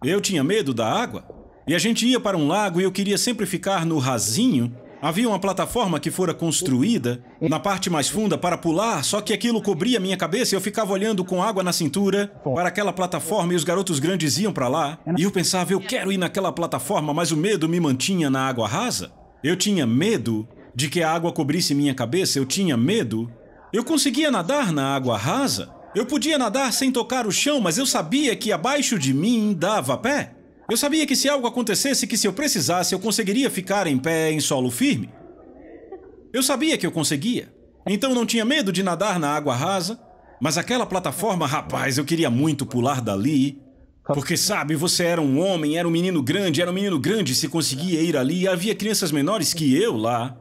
Eu tinha medo da água. E a gente ia para um lago e eu queria sempre ficar no rasinho. Havia uma plataforma que fora construída na parte mais funda para pular, só que aquilo cobria minha cabeça e eu ficava olhando com água na cintura para aquela plataforma e os garotos grandes iam para lá. E eu pensava: eu quero ir naquela plataforma, mas o medo me mantinha na água rasa. Eu tinha medo de que a água cobrisse minha cabeça, eu tinha medo. Eu conseguia nadar na água rasa. Eu podia nadar sem tocar o chão, mas eu sabia que abaixo de mim dava pé. Eu sabia que se algo acontecesse, que se eu precisasse, eu conseguiria ficar em pé em solo firme. Eu sabia que eu conseguia. Então não tinha medo de nadar na água rasa. Mas aquela plataforma, rapaz, eu queria muito pular dali. Porque, sabe, você era um homem, era um menino grande, se conseguia ir ali. E havia crianças menores que eu lá.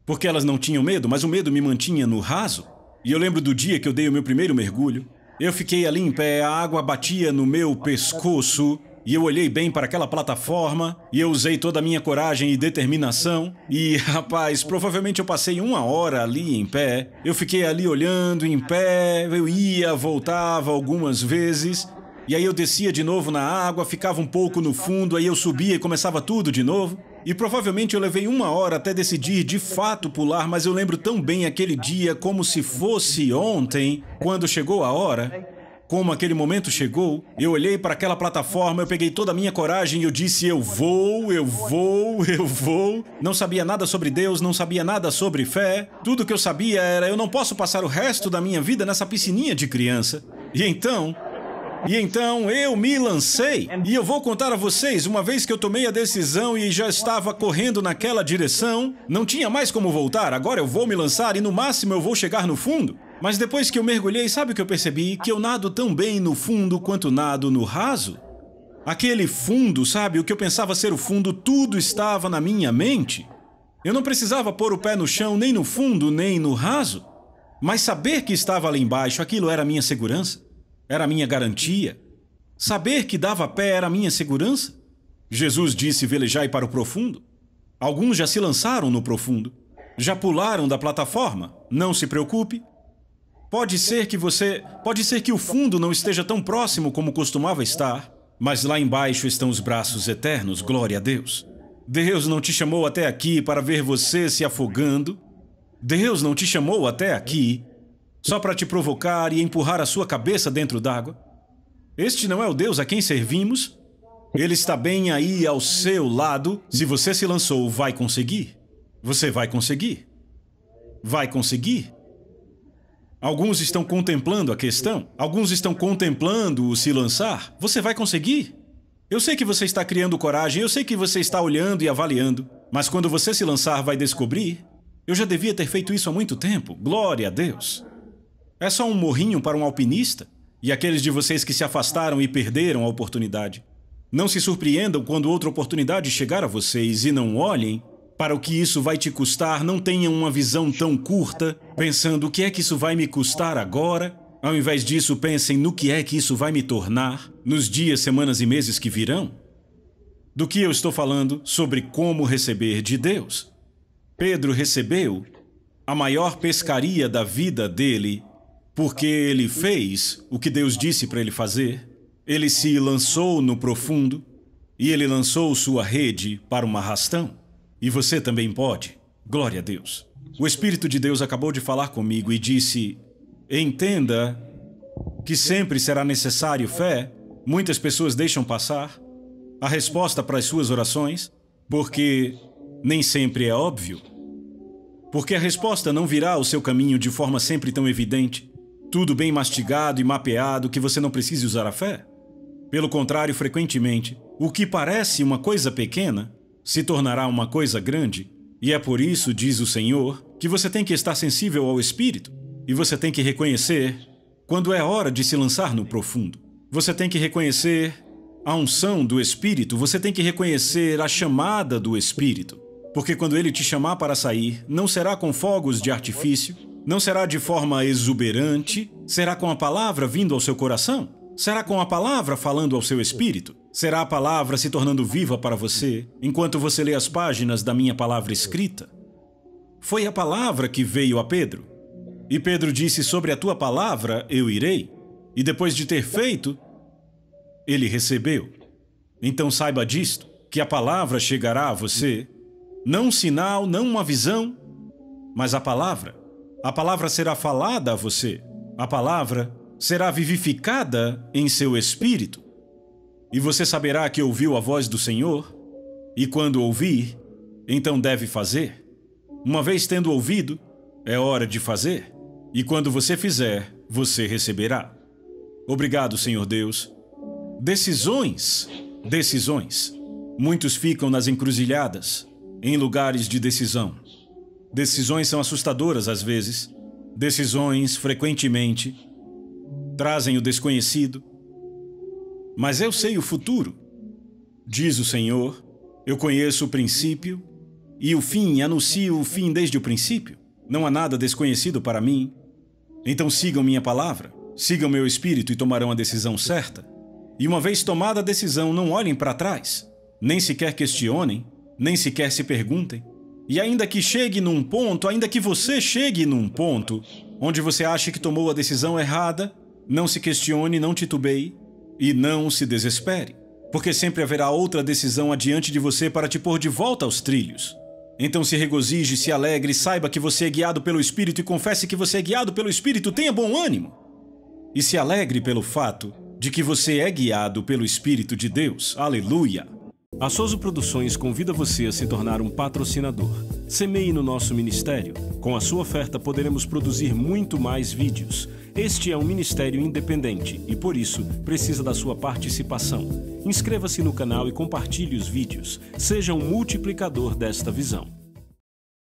Porque elas não tinham medo, mas o medo me mantinha no raso. E eu lembro do dia que eu dei o meu primeiro mergulho. Eu fiquei ali em pé, a água batia no meu pescoço. E eu olhei bem para aquela plataforma. E eu usei toda a minha coragem e determinação. E, rapaz, provavelmente eu passei 1 hora ali em pé. Eu fiquei ali olhando em pé. Eu ia, voltava algumas vezes. E aí eu descia de novo na água, ficava um pouco no fundo. Aí eu subia e começava tudo de novo. E provavelmente eu levei 1 hora até decidir de fato pular, mas eu lembro tão bem aquele dia como se fosse ontem, quando chegou a hora, como aquele momento chegou. Eu olhei para aquela plataforma, eu peguei toda a minha coragem e eu disse: eu vou. Não sabia nada sobre Deus, não sabia nada sobre fé. Tudo que eu sabia era: eu não posso passar o resto da minha vida nessa piscininha de criança. E então eu me lancei. E eu vou contar a vocês, uma vez que eu tomei a decisão e já estava correndo naquela direção, não tinha mais como voltar. Agora eu vou me lançar e no máximo eu vou chegar no fundo. Mas depois que eu mergulhei, sabe o que eu percebi? Que eu nado tão bem no fundo quanto nado no raso. Aquele fundo, sabe? O que eu pensava ser o fundo, tudo estava na minha mente. Eu não precisava pôr o pé no chão, nem no fundo, nem no raso. Mas saber que estava lá embaixo, aquilo era a minha segurança. Era a minha garantia. Saber que dava pé era a minha segurança. Jesus disse: velejai para o profundo. Alguns já se lançaram no profundo. Já pularam da plataforma. Não se preocupe. Pode ser que o fundo não esteja tão próximo como costumava estar, mas lá embaixo estão os braços eternos, glória a Deus. Deus não te chamou até aqui para ver você se afogando. Deus não te chamou até aqui só para te provocar e empurrar a sua cabeça dentro d'água. Este não é o Deus a quem servimos. Ele está bem aí ao seu lado. Se você se lançou, vai conseguir. Você vai conseguir. Vai conseguir. Alguns estão contemplando a questão. Alguns estão contemplando o se lançar. Você vai conseguir. Eu sei que você está criando coragem. Eu sei que você está olhando e avaliando. Mas quando você se lançar, vai descobrir. Eu já devia ter feito isso há muito tempo. Glória a Deus. É só um morrinho para um alpinista. E aqueles de vocês que se afastaram e perderam a oportunidade. Não se surpreendam quando outra oportunidade chegar a vocês e não olhem para o que isso vai te custar. Não tenham uma visão tão curta, pensando: o que é que isso vai me custar agora? Ao invés disso, pensem no que é que isso vai me tornar nos dias, semanas e meses que virão. Do que eu estou falando? Sobre como receber de Deus. Pedro recebeu a maior pescaria da vida dele, porque ele fez o que Deus disse para ele fazer. Ele se lançou no profundo e ele lançou sua rede para um arrastão. E você também pode. Glória a Deus. O Espírito de Deus acabou de falar comigo e disse: entenda que sempre será necessário fé, muitas pessoas deixam passar a resposta para as suas orações porque nem sempre é óbvio. Porque a resposta não virá ao seu caminho de forma sempre tão evidente, tudo bem mastigado e mapeado que você não precise usar a fé. Pelo contrário, frequentemente, o que parece uma coisa pequena se tornará uma coisa grande. E é por isso, diz o Senhor, que você tem que estar sensível ao Espírito. E você tem que reconhecer quando é hora de se lançar no profundo. Você tem que reconhecer a unção do Espírito, você tem que reconhecer a chamada do Espírito. Porque quando Ele te chamar para sair, não será com fogos de artifício, não será de forma exuberante, será com a palavra vindo ao seu coração, será com a palavra falando ao seu espírito, será a palavra se tornando viva para você, enquanto você lê as páginas da minha palavra escrita. Foi a palavra que veio a Pedro. E Pedro disse: sobre a tua palavra eu irei. E depois de ter feito, ele recebeu. Então saiba disto, que a palavra chegará a você, não um sinal, não uma visão, mas a palavra. A palavra será falada a você. A palavra será vivificada em seu espírito. E você saberá que ouviu a voz do Senhor, e quando ouvir, então deve fazer. Uma vez tendo ouvido, é hora de fazer. E quando você fizer, você receberá. Obrigado, Senhor Deus. Decisões. Muitos ficam nas encruzilhadas, em lugares de decisão. Decisões são assustadoras às vezes. Decisões, frequentemente, trazem o desconhecido. Mas eu sei o futuro. Diz o Senhor, eu conheço o princípio e o fim, anuncio o fim desde o princípio. Não há nada desconhecido para mim. Então sigam minha palavra, sigam meu espírito e tomarão a decisão certa. E uma vez tomada a decisão, não olhem para trás, nem sequer questionem, nem sequer se perguntem. E ainda que chegue num ponto, ainda que você chegue num ponto onde você ache que tomou a decisão errada, não se questione, não titubeie e não se desespere, porque sempre haverá outra decisão adiante de você para te pôr de volta aos trilhos. Então se regozije, se alegre, saiba que você é guiado pelo Espírito e confesse que você é guiado pelo Espírito, tenha bom ânimo. E se alegre pelo fato de que você é guiado pelo Espírito de Deus. Aleluia! A Soso Produções convida você a se tornar um patrocinador. Semeie no nosso ministério. Com a sua oferta poderemos produzir muito mais vídeos. Este é um ministério independente e, por isso, precisa da sua participação. Inscreva-se no canal e compartilhe os vídeos. Seja um multiplicador desta visão.